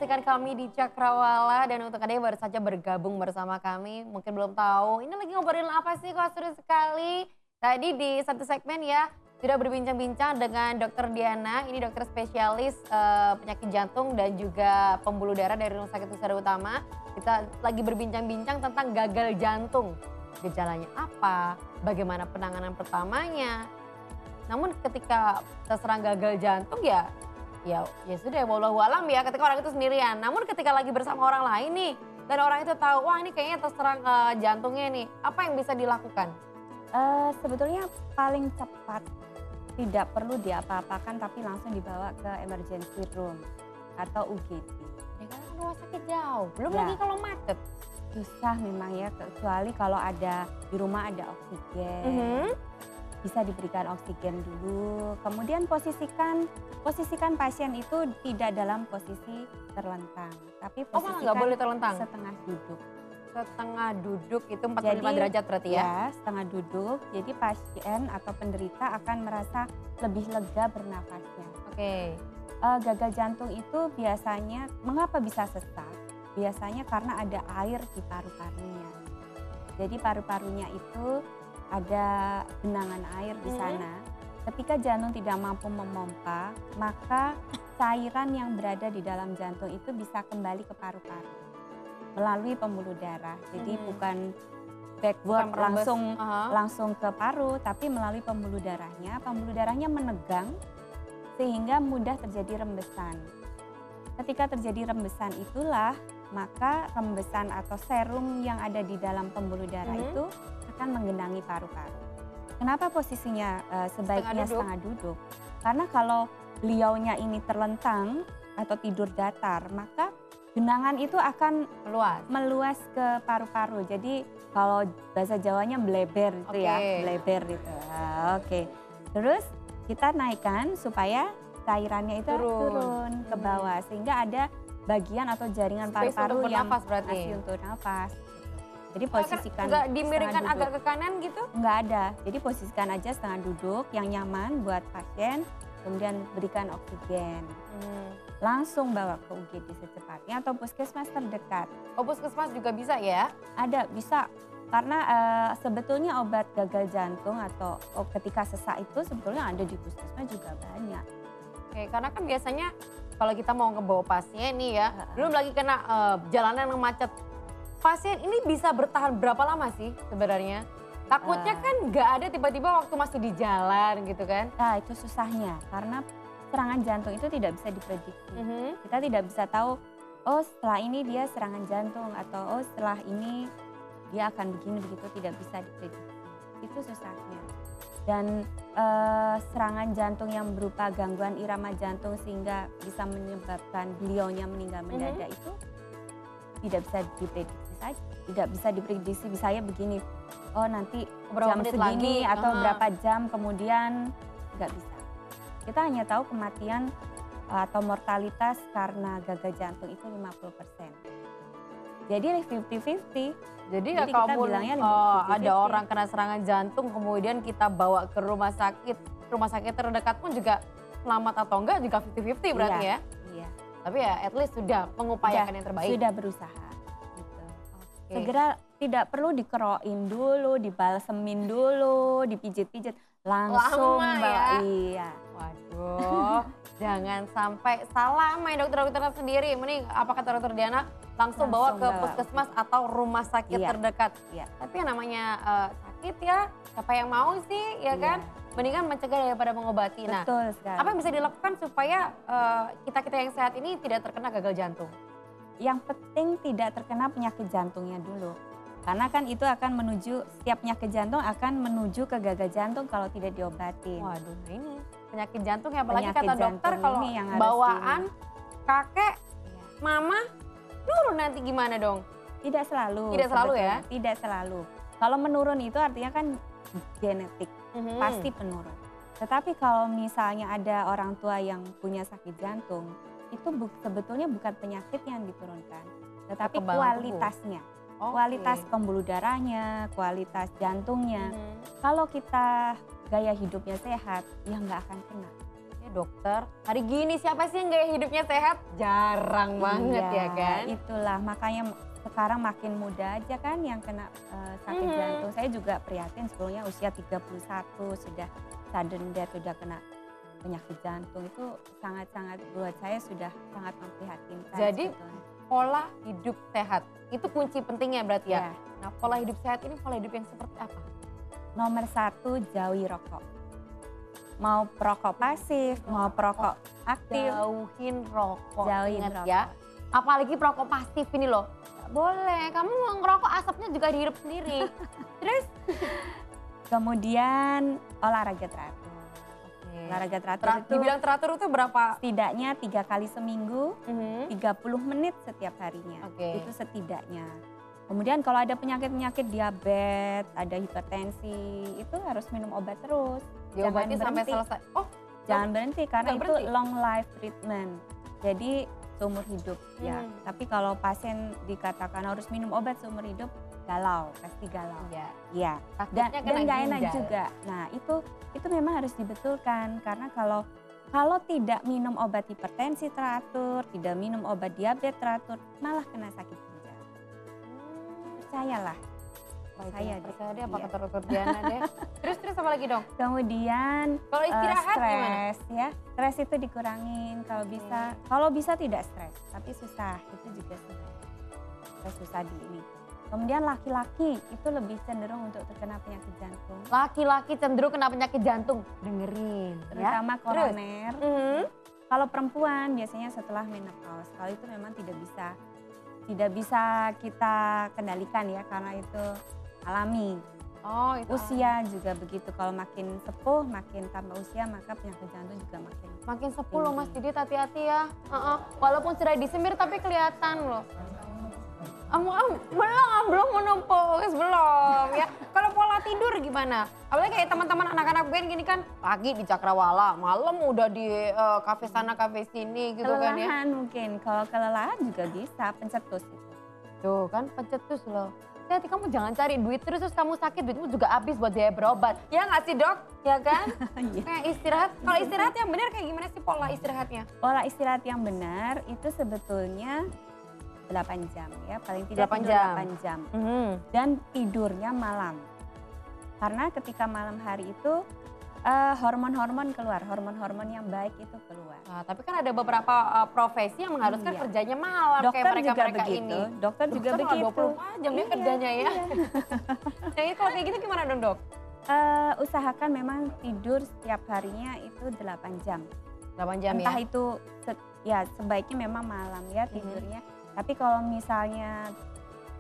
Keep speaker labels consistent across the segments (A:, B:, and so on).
A: menyaksikan kami di Cakrawala dan untuk Anda yang baru saja bergabung bersama kami, mungkin belum tahu ini lagi ngobrolin apa sih kok seru sekali. Tadi di satu segmen ya sudah berbincang-bincang dengan Dokter Diana, ini dokter spesialis penyakit jantung dan juga pembuluh darah dari Rumah Sakit Husada Utama. Kita lagi berbincang-bincang tentang gagal jantung. Gejalanya apa, bagaimana penanganan pertamanya. Namun ketika terserang gagal jantung ya sudah wallahu alam ya ketika orang itu sendirian. Namun ketika lagi bersama orang lain nih dan orang itu tahu wah ini kayaknya terserang jantungnya nih, apa yang bisa dilakukan?
B: Sebetulnya paling cepat tidak perlu diapa-apakan tapi langsung dibawa ke emergency room atau UGD.
A: Ya kan rumah sakit jauh, belum
B: Ya.
A: lagi kalau macet.
B: Susah memang ya, kecuali kalau ada di rumah ada oksigen. Bisa diberikan oksigen dulu, kemudian posisikan pasien itu tidak dalam posisi terlentang, tapi
A: Oh malah nggak boleh terlentang?
B: setengah duduk.
A: Setengah duduk itu 45 derajat berarti ya?
B: Ya, setengah duduk, jadi pasien atau penderita akan merasa lebih lega bernafasnya.
A: Oke.
B: Gagal jantung itu biasanya, mengapa bisa sesak? Biasanya karena ada air di paru-parunya. Jadi paru-parunya itu ada genangan air di sana. Ketika jantung tidak mampu memompa, maka cairan yang berada di dalam jantung itu bisa kembali ke paru-paru melalui pembuluh darah. Jadi bukan backward
A: merembes,
B: langsung ke paru, tapi melalui pembuluh darahnya. Pembuluh darahnya menegang sehingga mudah terjadi rembesan. Ketika terjadi rembesan itulah maka rembesan atau serum yang ada di dalam pembuluh darah itu akan menggenangi paru-paru. Kenapa posisinya sebaiknya setengah duduk? Karena kalau beliaunya ini terlentang atau tidur datar, maka genangan itu akan meluas ke paru-paru. Jadi kalau bahasa Jawanya bleber itu ya, bleber itu. Oke. Terus kita naikkan supaya cairannya itu turun ke bawah sehingga ada bagian atau jaringan paru-paru yang masih untuk nafas. Jadi posisikan
A: nggak dimiringkan agak ke kanan gitu?
B: Nggak ada. Jadi posisikan aja setengah duduk yang nyaman buat pasien, kemudian berikan oksigen. Langsung bawa ke UGD secepatnya atau puskesmas terdekat.
A: Oh puskesmas juga bisa ya?
B: Ada, bisa. Karena sebetulnya obat gagal jantung atau ketika sesak itu sebetulnya ada di puskesmas juga banyak.
A: Oke, karena kan biasanya kalau kita mau ngebawa pasien nih ya, belum lagi kena jalanan yang macet. Pasien ini bisa bertahan berapa lama sih sebenarnya? Takutnya kan nggak ada tiba-tiba waktu masih di jalan gitu kan?
B: Nah itu susahnya karena serangan jantung itu tidak bisa diprediksi. Kita tidak bisa tahu, oh setelah ini dia serangan jantung atau oh setelah ini dia akan begini begitu, tidak bisa diprediksi. Itu susahnya. Dan serangan jantung yang berupa gangguan irama jantung sehingga bisa menyebabkan beliaunya meninggal mendadak itu tidak bisa diprediksi saja. Tidak bisa diprediksi, misalnya begini, oh nanti jam segini atau berapa jam kemudian, nggak bisa. Kita hanya tahu kematian atau mortalitas karena gagal jantung itu 50%. Jadi 50-50.
A: Jadi ya kalau ada orang kena serangan jantung kemudian kita bawa ke rumah sakit terdekat pun juga selamat atau enggak juga 50-50 berarti ya?
B: Iya.
A: Tapi ya at least sudah mengupayakan yang terbaik.
B: Sudah berusaha. Gitu. Segera tidak perlu dikerokin dulu, dibalsemin dulu, dipijit-pijit. Langsung
A: ya?
B: Iya.
A: Waduh, jangan sampai salah main dokter-dokter sendiri. Mending apa kata dokter Diana, langsung bawa ke puskesmas atau rumah sakit terdekat.
B: Iya.
A: Tapi yang namanya sakit ya, siapa yang mau sih ya kan? Mendingan mencegah daripada mengobati.
B: Betul sekali.
A: Apa yang bisa dilakukan supaya kita-kita yang sehat ini tidak terkena gagal jantung?
B: Yang penting tidak terkena penyakit jantungnya dulu. Karena kan itu akan menuju, setiap penyakit jantung akan menuju ke gagal jantung kalau tidak diobatin.
A: Waduh ini penyakit jantung ya, apalagi
B: penyakit
A: kata dokter kalau bawaan kakek, mama, nurun nanti gimana dong?
B: Tidak selalu.
A: Tidak selalu ya?
B: Tidak selalu. Kalau menurun itu artinya kan genetik, pasti penurun. Tetapi kalau misalnya ada orang tua yang punya sakit jantung, itu sebetulnya bukan penyakit yang diturunkan, tetapi kualitasnya. Kualitas pembuluh darahnya, kualitas jantungnya. Kalau kita gaya hidupnya sehat, ya nggak akan kena.
A: Ya dokter, hari gini siapa sih yang gaya hidupnya sehat? Jarang banget ya kan?
B: Itulah makanya sekarang makin muda aja kan yang kena sakit jantung. Saya juga prihatin sebelumnya usia 31 sudah sudden death, sudah kena penyakit jantung. Itu sangat-sangat buat saya sudah sangat memprihatinkan.
A: Jadi
B: sebetulnya.
A: pola hidup sehat, itu kunci pentingnya berarti ya?
B: Ya.
A: Nah pola hidup sehat ini pola hidup yang seperti apa?
B: Nomor 1 jauhi rokok. Mau perokok pasif, mau perokok aktif,
A: Jauhin rokok,
B: jauhin
A: ingat
B: rokok.
A: ya. Apalagi perokok pasif ini loh. Gak boleh, kamu ngerokok asapnya juga dihirup sendiri. Terus?
B: Kemudian olahraga teratur. Olahraga teratur itu
A: Dibilang teratur itu berapa?
B: setidaknya 3 kali seminggu, 30 menit setiap harinya.
A: Oke.
B: Itu setidaknya. Kemudian kalau ada penyakit-penyakit diabetes, ada hipertensi, itu harus minum obat terus.
A: Diobati sampai
B: berhenti.
A: selesai. Oh,
B: Jangan berhenti karena
A: nggak
B: itu
A: berhenti?
B: long life treatment. Jadi seumur hidup ya.
A: Hmm.
B: Tapi kalau pasien dikatakan harus minum obat seumur hidup, galau, pasti galau.
A: iya.
B: Iya.
A: Takutnya
B: Dan
A: kena
B: nggak enak
A: ginjal.
B: juga. Nah itu memang harus dibetulkan karena kalau tidak minum obat hipertensi teratur, tidak minum obat diabetes teratur, malah kena sakit ginjal. Percayalah. Saya deh.
A: Percaya deh apa
B: Iya.
A: kata dokter Diana deh. Terus apa lagi dong?
B: Kemudian
A: Kalau istirahat gimana?
B: stres ya, stres itu dikurangin kalau bisa. Kalau bisa tidak stres, tapi susah itu juga susah di ini. Kemudian laki-laki itu lebih cenderung untuk terkena penyakit jantung,
A: Laki-laki cenderung kena penyakit jantung. Dengerin ya.
B: terutama koroner.
A: Mhm.
B: Kalau perempuan biasanya setelah menopause, kalau itu memang tidak bisa kita kendalikan ya karena itu alami.
A: Oh, itu
B: Usia juga begitu, kalau makin sepuh, makin tambah usia maka penyakit jantung juga
A: makin 10 Mas Didit, hati-hati ya. Walaupun sudah disemir tapi kelihatan loh. Belum menopause, belum ya. Kalau pola tidur gimana? Apalagi kayak teman-teman anak-anak band gini kan, pagi di Cakrawala, malam udah di kafe sana kafe sini gitu kan ya.
B: kelelahan mungkin, kalau kelelahan juga bisa pencetus itu.
A: Tuh kan pencetus loh. Hati kamu jangan cari duit terus kamu sakit, duitmu juga habis buat biaya berobat. Ya nggak sih dok? Ya kan?
B: Iya.
A: Kayak istirahat, kalau istirahat yang benar kayak gimana sih pola istirahatnya?
B: Pola istirahat yang benar itu sebetulnya 8 jam ya, paling tidak
A: 8
B: tidur
A: jam.
B: 8 jam. Dan tidurnya malam. Karena ketika malam hari itu hormon-hormon keluar, hormon-hormon yang baik itu keluar.
A: Nah, tapi kan ada beberapa profesi yang mengharuskan
B: Iya.
A: kerjanya malam
B: Dokter
A: kayak
B: juga
A: mereka-mereka
B: begitu,
A: ini.
B: dokter juga
A: Dokter
B: begitu.
A: 24 jam dia
B: Iya,
A: kerjanya ya.
B: iya.
A: Nah, kalau kayak gitu gimana dong dok?
B: Usahakan memang tidur setiap harinya itu 8 jam.
A: 8 jam
B: Entah
A: ya?
B: itu sebaiknya memang malam ya tidurnya. Tapi kalau misalnya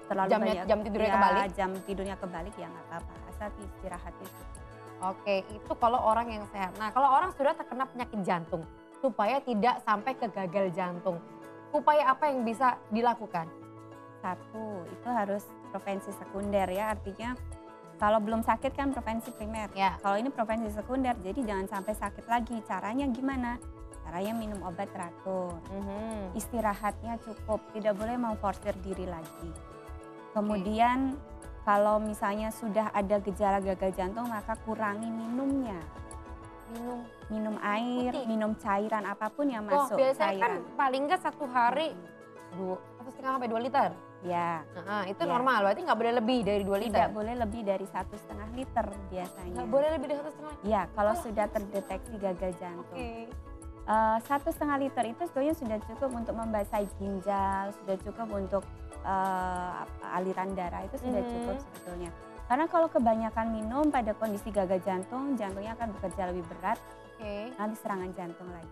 B: terlalu banyak
A: Jam tidurnya
B: ya,
A: kebalik?
B: jam tidurnya kebalik ya nggak apa-apa, asal istirahat itu.
A: Oke, itu kalau orang yang sehat. Nah, kalau orang sudah terkena penyakit jantung, supaya tidak sampai ke gagal jantung, upaya apa yang bisa dilakukan?
B: Satu, itu harus prevensi sekunder ya, artinya kalau belum sakit kan prevensi primer.
A: Ya.
B: Kalau ini prevensi sekunder, jadi jangan sampai sakit lagi. Caranya gimana? Caranya minum obat teratur, istirahatnya cukup, tidak boleh memforsir diri lagi. Kemudian kalau misalnya sudah ada gejala gagal jantung maka kurangi minumnya. Minum air,
A: Putih.
B: minum cairan apapun yang
A: Wah,
B: masuk.
A: biasanya kan
B: cairan.
A: paling nggak satu hari 1,5 sampai 2 liter.
B: Ya,
A: Nah, itu
B: Ya.
A: normal, berarti nggak boleh lebih dari 2 liter.
B: tidak boleh lebih dari 1,5 liter biasanya.
A: Nggak boleh lebih dari 1,5.
B: Ya, kalau sudah terdeteksi gagal jantung.
A: Oke.
B: 1,5 liter itu sebenarnya sudah cukup untuk membasahi ginjal, sudah cukup untuk aliran darah itu sudah cukup sebetulnya. Karena kalau kebanyakan minum pada kondisi gagal jantung, jantungnya akan bekerja lebih berat,
A: Oke.
B: nanti serangan jantung lagi.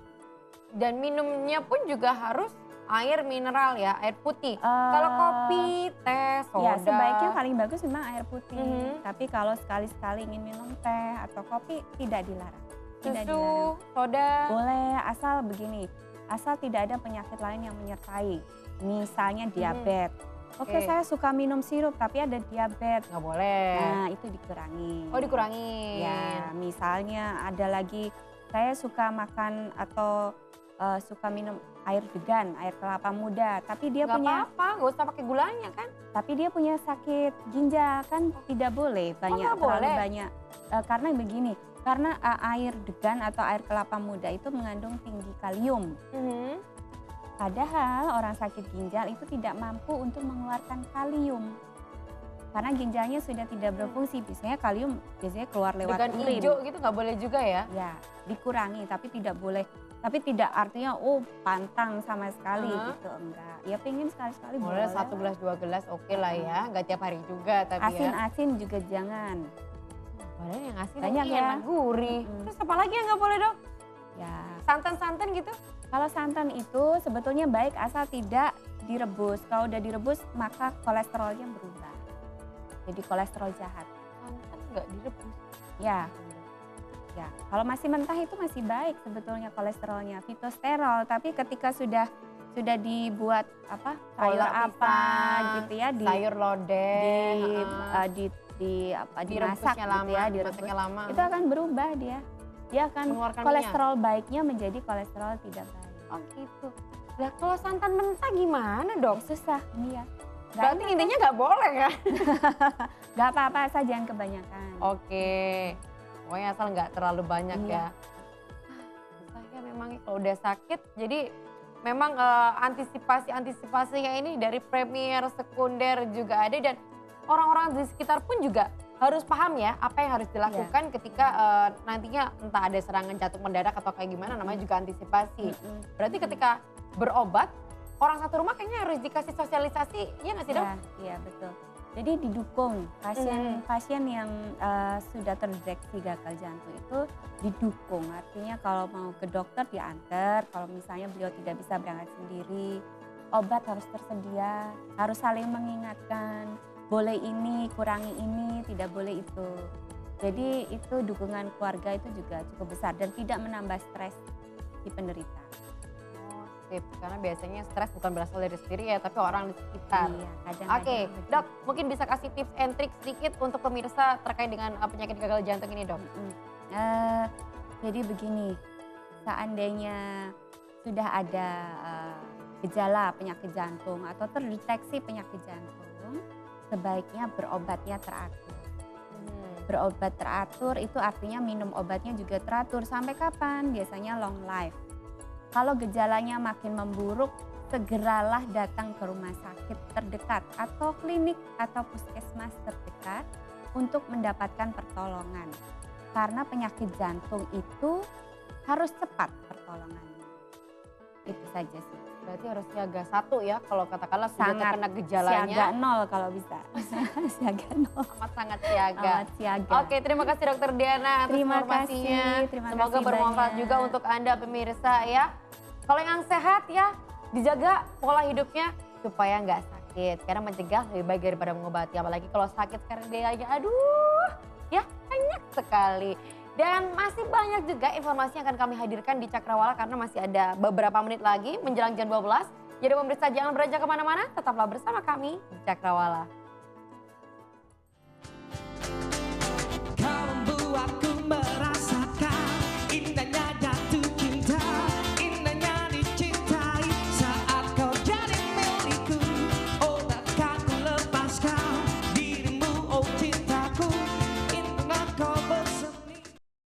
A: Dan minumnya pun juga harus air mineral ya, air putih. Kalau kopi, teh, soda.
B: Ya, sebaiknya paling bagus memang air putih.
A: Mhm.
B: Tapi kalau sekali-sekali ingin minum teh atau kopi, tidak dilarang. Tidak
A: susu,
B: dilarang.
A: soda.
B: Boleh, asal begini, asal tidak ada penyakit lain yang menyertai. Misalnya diabetes. Oke,
A: Oke.
B: saya suka minum sirup tapi ada diabetes.
A: Nggak boleh.
B: Nah, itu dikurangi.
A: Oh, dikurangin.
B: Ya, misalnya ada lagi saya suka makan atau suka minum air degan, air kelapa muda, tapi dia
A: Nggak
B: punya
A: apa-apa, nggak usah pakai gulanya kan.
B: tapi dia punya sakit ginjal kan tidak boleh banyak
A: nggak
B: terlalu
A: boleh?
B: banyak. Karena begini, Karena air degan atau air kelapa muda itu mengandung tinggi kalium. Padahal orang sakit ginjal itu tidak mampu untuk mengeluarkan kalium. Karena ginjalnya sudah tidak berfungsi, biasanya kalium keluar lewat
A: Dengan
B: urin.
A: hijau gitu nggak boleh juga ya?
B: Ya, dikurangi tapi tidak boleh. Tapi tidak artinya pantang sama sekali gitu, enggak. Ya pengen sekali-sekali
A: Boleh 1 gelas 2 gelas oke lah ya, nggak tiap hari juga tapi ya.
B: Asin-asin juga jangan.
A: Boleh yang asin
B: Banyak
A: tapi
B: ya.
A: enak gurih. Terus apa lagi yang nggak boleh dok?
B: Ya,
A: Santan-santan gitu?
B: kalau santan itu sebetulnya baik asal tidak direbus. Kalau udah direbus maka kolesterolnya berubah. Jadi kolesterol jahat.
A: Santan nggak direbus?
B: Ya, ya. Kalau masih mentah itu masih baik sebetulnya kolesterolnya, fitosterol. Tapi ketika sudah dibuat sayur
A: Kolak
B: apa
A: pisang,
B: gitu ya,
A: sayur lodeh,
B: dimasak
A: direbusnya
B: gitu
A: lama,
B: ya,
A: dimasaknya lama.
B: itu akan berubah dia. Dia akan
A: Mengeluarkan
B: kolesterol baiknya menjadi kolesterol tidak baik.
A: Oh gitu. Nah kalau santan mentah gimana dok?
B: Susah, iya.
A: Berarti intinya nggak boleh kan?
B: Gak apa-apa asal jangan kebanyakan.
A: Oke, pokoknya asal nggak terlalu banyak
B: Iya.
A: ya. Susah ya memang kalau udah sakit, jadi memang antisipasinya ini dari premier, sekunder juga ada dan orang-orang di sekitar pun juga harus paham ya apa yang harus dilakukan ketika nantinya entah ada serangan jantung mendadak atau kayak gimana namanya juga antisipasi. Berarti ketika berobat orang satu rumah kayaknya harus dikasih sosialisasi, ya nggak sih dok?
B: Iya betul. Jadi didukung pasien yang sudah terdeteksi gagal jantung itu didukung. Artinya kalau mau ke dokter diantar, kalau misalnya beliau tidak bisa berangkat sendiri, obat harus tersedia, harus saling mengingatkan, boleh ini, kurangi ini, tidak boleh itu. Jadi itu dukungan keluarga itu juga cukup besar dan tidak menambah stres di penderita.
A: Karena biasanya stres bukan berasal dari sendiri ya, tapi orang di sekitar.
B: Iya,
A: Oke, dok, mungkin bisa kasih tips and trick sedikit untuk pemirsa terkait dengan penyakit gagal jantung ini, dok.
B: Jadi begini, seandainya sudah ada gejala penyakit jantung atau terdeteksi penyakit jantung, sebaiknya berobatnya teratur. Berobat teratur itu artinya minum obatnya juga teratur. Sampai kapan? Biasanya long life. Kalau gejalanya makin memburuk, segeralah datang ke rumah sakit terdekat atau klinik atau puskesmas terdekat untuk mendapatkan pertolongan. Karena penyakit jantung itu harus cepat pertolongannya. Itu saja sih.
A: Berarti harus siaga 1 ya kalau katakanlah sudah
B: Sangat
A: terkena gejalanya.
B: Siaga 0 kalau bisa. Siaga 0.
A: Amat sangat siaga.
B: Amat siaga.
A: Oke, terima kasih Dokter Diana atas informasinya. Semoga
B: kasih
A: bermanfaat
B: banyak.
A: juga untuk Anda pemirsa ya. Kalau yang sehat ya dijaga pola hidupnya supaya nggak sakit. Karena mencegah lebih baik daripada mengobati. Apalagi kalau sakit sekarang dia aja aduh ya banyak sekali. Dan masih banyak juga informasi yang akan kami hadirkan di Cakrawala karena masih ada beberapa menit lagi menjelang jam 12. Jadi pemirsa jangan beranjak kemana-mana, tetaplah bersama kami di Cakrawala.